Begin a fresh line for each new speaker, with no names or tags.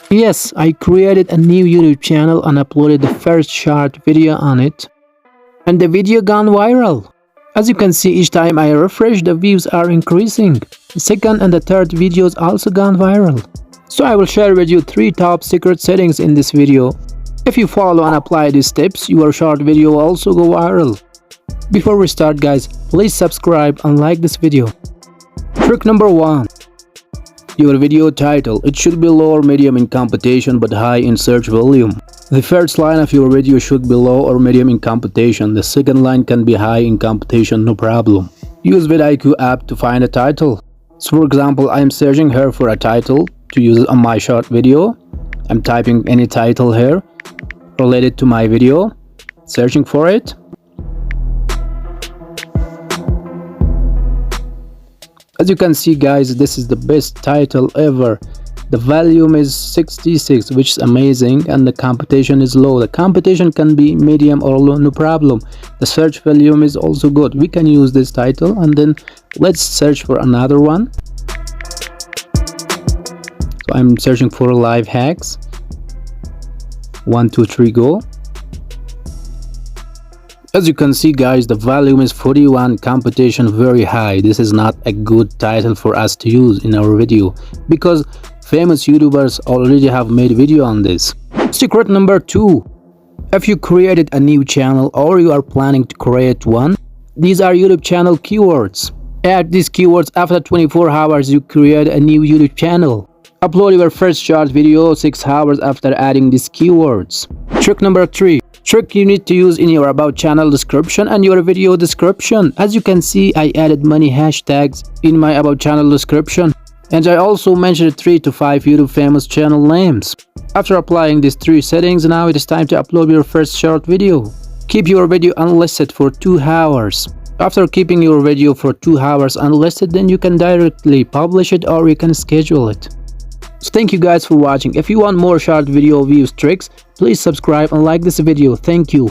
Yes, I created a new YouTube channel and uploaded the first short video on it. And the video gone viral. As you can see, each time I refresh, the views are increasing. The second and the third videos also gone viral. So I will share with you 3 top secret settings in this video. If you follow and apply these tips, your short video will also go viral. Before we start guys, please subscribe and like this video. Trick number 1. Your video title. It should be low or medium in competition but high in search volume. The first line of your video should be low or medium in competition. The second line can be high in competition, no problem. Use vidIQ app to find a title. So for example, I am searching here for a title to use on my short video. I'm typing any title here related to my video, searching for it. As you can see guys, this is the best title ever. The volume is 66, which is amazing, and the competition is low. The competition can be medium or low, no problem. The search volume is also good. We can use this title, and then let's search for another one. So I'm searching for life hacks. 1 2 3 go. As you can see guys, the volume is 41, competition very high. This is not a good title for us to use in our video because famous YouTubers already have made video on this. Secret number 2. If you created a new channel or you are planning to create one, these are YouTube channel keywords. Add these keywords after 24 hours you create a new YouTube channel. Upload your first short video 6 hours after adding these keywords. Trick number 3. Trick you need to use in your about channel description and your video description. As you can see, I added many hashtags in my about channel description, and I also mentioned 3 to 5 YouTube famous channel names. After applying these 3 settings, now it is time to upload your first short video. Keep your video unlisted for 2 hours. After keeping your video for 2 hours unlisted, then you can directly publish it or you can schedule it. So thank you guys for watching. If you want more short video views tricks, please subscribe and like this video. Thank you.